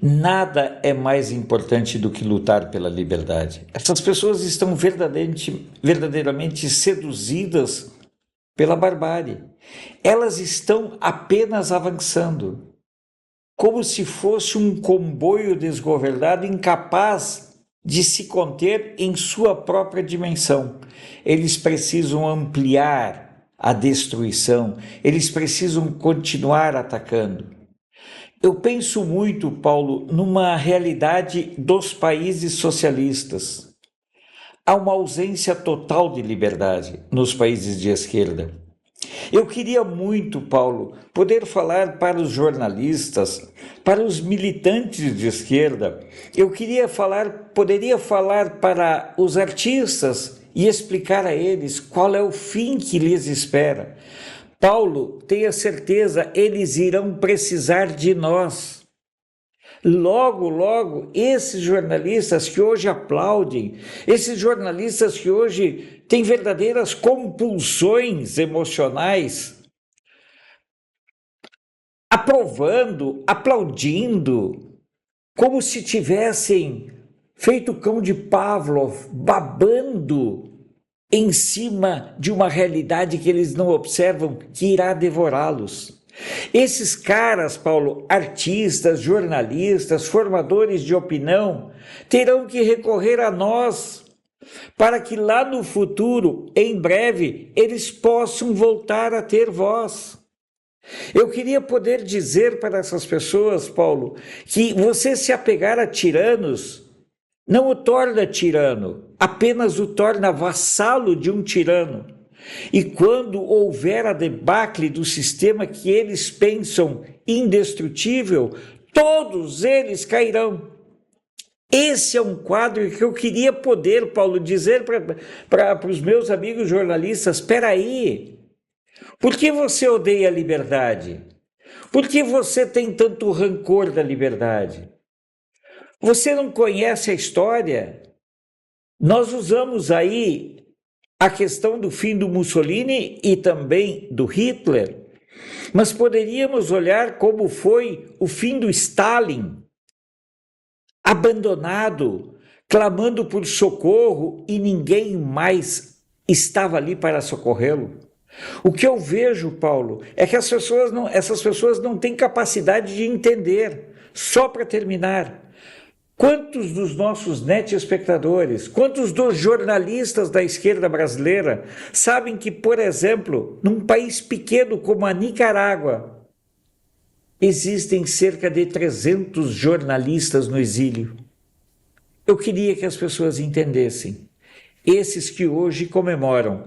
Nada é mais importante do que lutar pela liberdade. Essas pessoas estão verdadeiramente seduzidas pela barbárie. Elas estão apenas avançando, como se fosse um comboio desgovernado incapaz de se conter em sua própria dimensão. Eles precisam ampliar a destruição, eles precisam continuar atacando. Eu penso muito, Paulo, numa realidade dos países socialistas. Há uma ausência total de liberdade nos países de esquerda. Eu queria muito, Paulo, poder falar para os jornalistas, para os militantes de esquerda. Poderia falar para os artistas e explicar a eles qual é o fim que lhes espera. Paulo, tenha certeza, eles irão precisar de nós. Logo, logo, esses jornalistas que hoje aplaudem, esses jornalistas que hoje têm verdadeiras compulsões emocionais, aprovando, aplaudindo, como se tivessem feito cão de Pavlov, babando em cima de uma realidade que eles não observam, que irá devorá-los. Esses caras, Paulo, artistas, jornalistas, formadores de opinião, terão que recorrer a nós para que lá no futuro, em breve, eles possam voltar a ter voz. Eu queria poder dizer para essas pessoas, Paulo, que você se apegar a tiranos não o torna tirano, apenas o torna vassalo de um tirano. E quando houver a debacle do sistema que eles pensam indestrutível, todos eles cairão. Esse é um quadro que eu queria poder, Paulo, dizer para os meus amigos jornalistas: espera aí, por que você odeia a liberdade? Por que você tem tanto rancor da liberdade? Você não conhece a história? Nós usamos aí a questão do fim do Mussolini e também do Hitler, mas poderíamos olhar como foi o fim do Stalin, abandonado, clamando por socorro e ninguém mais estava ali para socorrê-lo. O que eu vejo, Paulo, é que essas pessoas não têm capacidade de entender. Só para terminar, quantos dos nossos net-espectadores, quantos dos jornalistas da esquerda brasileira sabem que, por exemplo, num país pequeno como a Nicarágua, existem cerca de 300 jornalistas no exílio? Eu queria que as pessoas entendessem. Esses que hoje comemoram,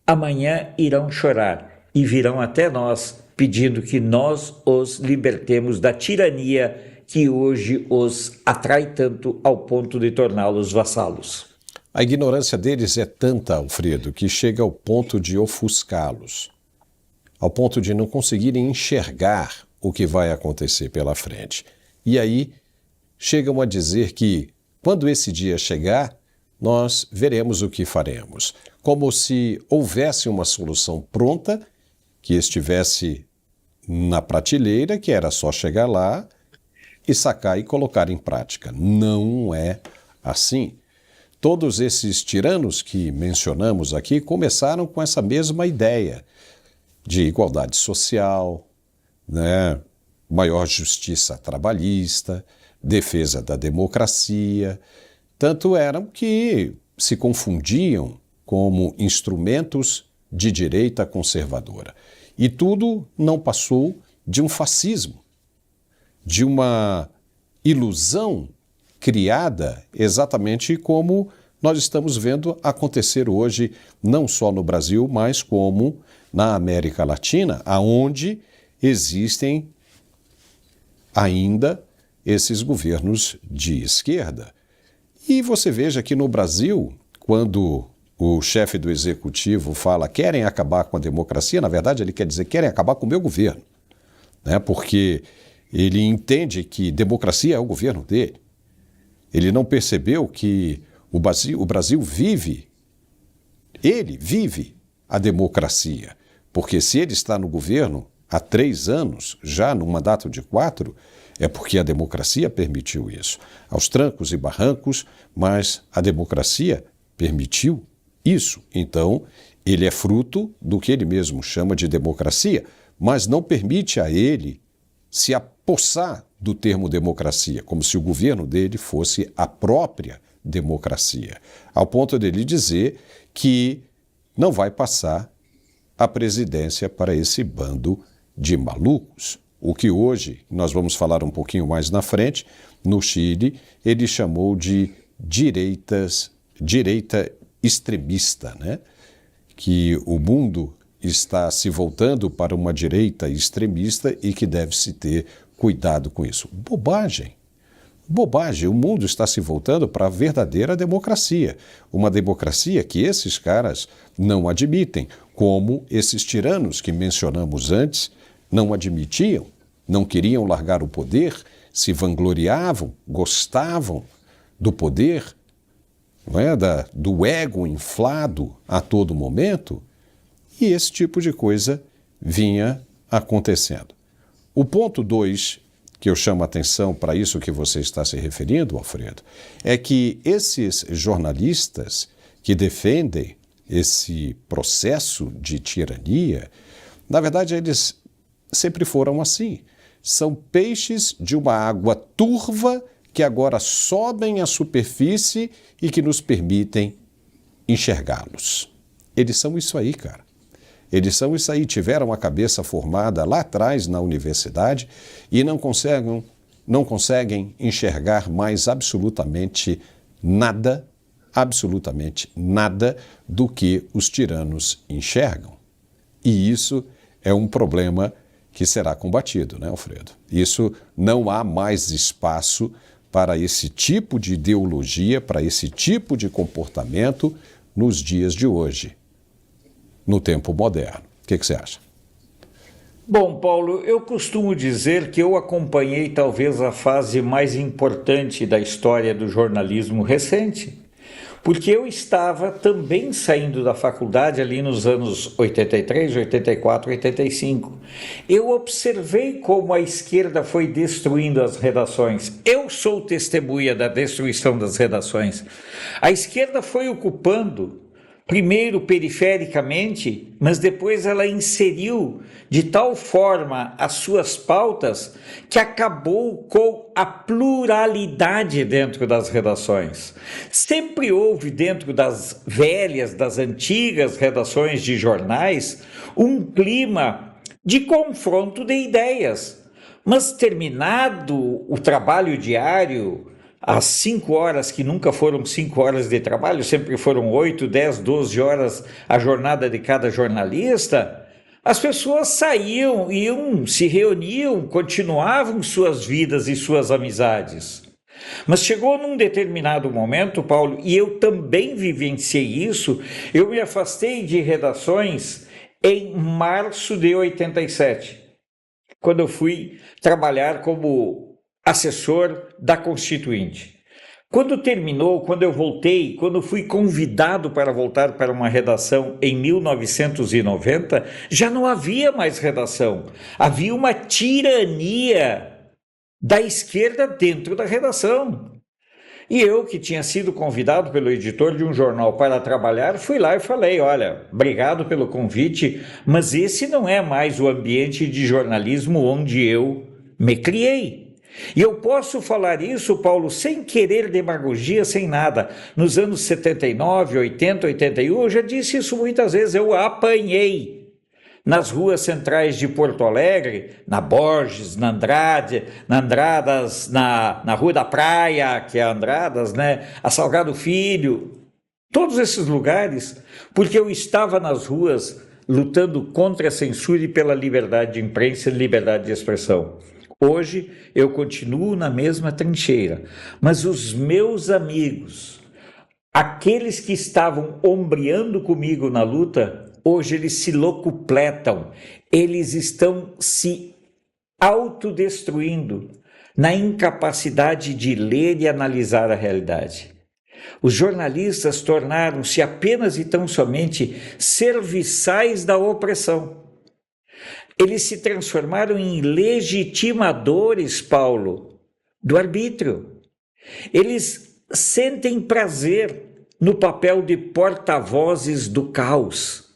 amanhã irão chorar e virão até nós pedindo que nós os libertemos da tirania que hoje os atrai tanto ao ponto de torná-los vassalos. A ignorância deles é tanta, Alfredo, que chega ao ponto de ofuscá-los, ao ponto de não conseguirem enxergar o que vai acontecer pela frente. E aí chegam a dizer que, quando esse dia chegar, nós veremos o que faremos, como se houvesse uma solução pronta, que estivesse na prateleira, que era só chegar lá e sacar e colocar em prática. Não é assim. Todos esses tiranos que mencionamos aqui começaram com essa mesma ideia de igualdade social, maior justiça trabalhista, defesa da democracia. Tanto eram que se confundiam como instrumentos de direita conservadora. E tudo não passou de um fascismo, de uma ilusão criada exatamente como nós estamos vendo acontecer hoje, não só no Brasil, mas como na América Latina, aonde existem ainda esses governos de esquerda. E você veja que no Brasil, quando o chefe do executivo fala querem acabar com a democracia, na verdade ele quer dizer querem acabar com o meu governo, porque ele entende que democracia é o governo dele. Ele não percebeu que o Brasil vive a democracia, porque se ele está no governo há 3 anos, já no mandato de 4, É porque a democracia permitiu isso. Aos trancos e barrancos, mas a democracia permitiu isso. Então, ele é fruto do que ele mesmo chama de democracia, mas não permite a ele se apossar do termo democracia, como se o governo dele fosse a própria democracia, ao ponto dele dizer que não vai passar a presidência para esse bando de malucos. O que hoje, nós vamos falar um pouquinho mais na frente, no Chile, ele chamou de direita extremista, né? Que o mundo está se voltando para uma direita extremista e que deve-se ter cuidado com isso. Bobagem. Bobagem. O mundo está se voltando para a verdadeira democracia. Uma democracia que esses caras não admitem, como esses tiranos que mencionamos antes não admitiam, não queriam largar o poder, se vangloriavam, gostavam do poder, não é? Do ego inflado a todo momento, e esse tipo de coisa vinha acontecendo. O ponto 2, que eu chamo a atenção para isso que você está se referindo, Alfredo, é que esses jornalistas que defendem esse processo de tirania, na verdade, eles sempre foram assim. São peixes de uma água turva que agora sobem à superfície e que nos permitem enxergá-los. Eles são isso aí, cara. Eles são isso aí, tiveram a cabeça formada lá atrás na universidade e não conseguem enxergar mais absolutamente nada do que os tiranos enxergam. E isso é um problema que será combatido, né, Alfredo? Isso não há mais espaço para esse tipo de ideologia, para esse tipo de comportamento nos dias de hoje, no tempo moderno. O que você acha? Bom, Paulo, eu costumo dizer que eu acompanhei talvez a fase mais importante da história do jornalismo recente, porque eu estava também saindo da faculdade ali nos anos 83, 84, 85. Eu observei como a esquerda foi destruindo as redações. Eu sou testemunha da destruição das redações. A esquerda foi ocupando, primeiro perifericamente, mas depois ela inseriu de tal forma as suas pautas que acabou com a pluralidade dentro das redações. Sempre houve dentro das velhas, das antigas redações de jornais, um clima de confronto de ideias. Mas terminado o trabalho diário, as 5 horas, que nunca foram 5 horas de trabalho, sempre foram 8, 10, 12 horas a jornada de cada jornalista, as pessoas saíam, iam, se reuniam, continuavam suas vidas e suas amizades. Mas chegou num determinado momento, Paulo, e eu também vivenciei isso, eu me afastei de redações em março de 87, quando eu fui trabalhar como assessor da Constituinte. Quando terminou, quando eu voltei, quando fui convidado para voltar para uma redação em 1990, já não havia mais redação. Havia uma tirania da esquerda dentro da redação. E eu, que tinha sido convidado pelo editor de um jornal para trabalhar, fui lá e falei, olha, obrigado pelo convite, mas esse não é mais o ambiente de jornalismo onde eu me criei. E eu posso falar isso, Paulo, sem querer demagogia, sem nada. Nos anos 79, 80, 81, eu já disse isso muitas vezes, eu apanhei nas ruas centrais de Porto Alegre, na Borges, na Andrade, na Andradas, na Rua da Praia, que é a Andradas, né? A Salgado Filho, todos esses lugares, porque eu estava nas ruas lutando contra a censura e pela liberdade de imprensa e liberdade de expressão. Hoje eu continuo na mesma trincheira, mas os meus amigos, aqueles que estavam ombreando comigo na luta, hoje eles se locupletam, eles estão se autodestruindo na incapacidade de ler e analisar a realidade. Os jornalistas tornaram-se apenas e tão somente serviçais da opressão. Eles se transformaram em legitimadores, Paulo, do arbítrio. Eles sentem prazer no papel de porta-vozes do caos.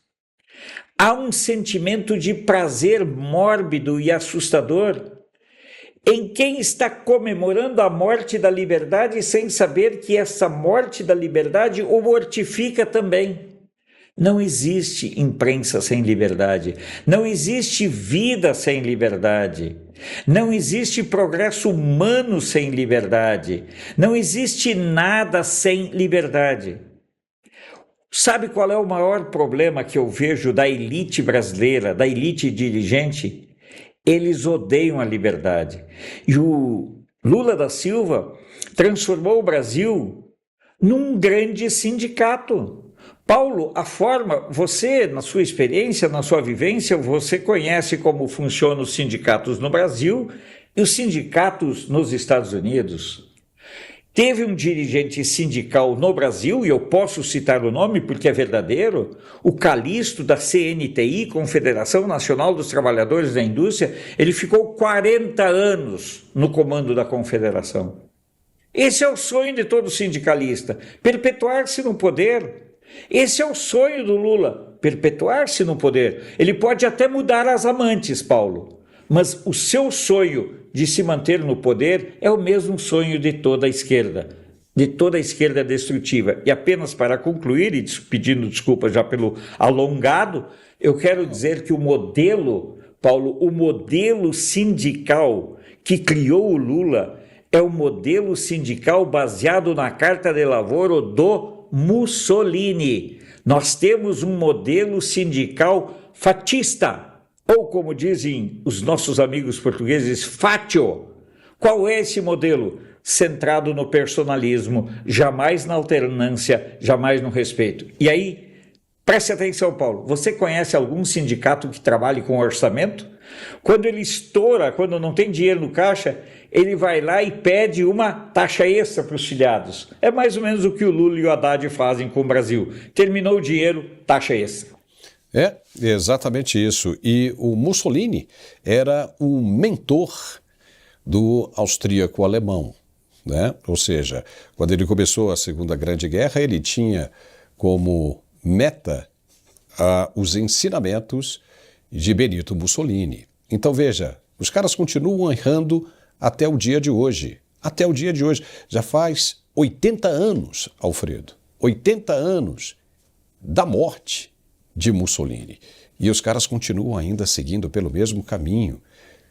Há um sentimento de prazer mórbido e assustador em quem está comemorando a morte da liberdade sem saber que essa morte da liberdade o mortifica também. Não existe imprensa sem liberdade, não existe vida sem liberdade, não existe progresso humano sem liberdade, não existe nada sem liberdade. Sabe qual é o maior problema que eu vejo da elite brasileira, da elite dirigente? Eles odeiam a liberdade. E o Lula da Silva transformou o Brasil num grande sindicato. Paulo, a forma, você, na sua experiência, na sua vivência, você conhece como funcionam os sindicatos no Brasil e os sindicatos nos Estados Unidos. Teve um dirigente sindical no Brasil, e eu posso citar o nome porque é verdadeiro, o Calixto da CNTI, Confederação Nacional dos Trabalhadores da Indústria, ele ficou 40 anos no comando da confederação. Esse é o sonho de todo sindicalista, perpetuar-se no poder. Esse é o sonho do Lula, perpetuar-se no poder. Ele pode até mudar as amantes, Paulo, mas o seu sonho de se manter no poder é o mesmo sonho de toda a esquerda destrutiva. E apenas para concluir, e pedindo desculpas já pelo alongado, eu quero dizer que o modelo, Paulo, o modelo sindical que criou o Lula é o modelo sindical baseado na Carta de Lavoro do Mussolini. Nós temos um modelo sindical fatista, ou como dizem os nossos amigos portugueses, fátio. Qual é esse modelo? Centrado no personalismo, jamais na alternância, jamais no respeito. E aí, preste atenção, Paulo, você conhece algum sindicato que trabalhe com orçamento? Quando ele estoura, quando não tem dinheiro no caixa, ele vai lá e pede uma taxa extra para os filiados. É mais ou menos o que o Lula e o Haddad fazem com o Brasil. Terminou o dinheiro, taxa extra. É, exatamente isso. E o Mussolini era o mentor do austríaco alemão, né? Ou seja, quando ele começou a Segunda Grande Guerra, ele tinha como meta os ensinamentos de Benito Mussolini. Então veja, os caras continuam errando até o dia de hoje. Até o dia de hoje. Já faz 80 anos, Alfredo. 80 anos da morte de Mussolini. E os caras continuam ainda seguindo pelo mesmo caminho.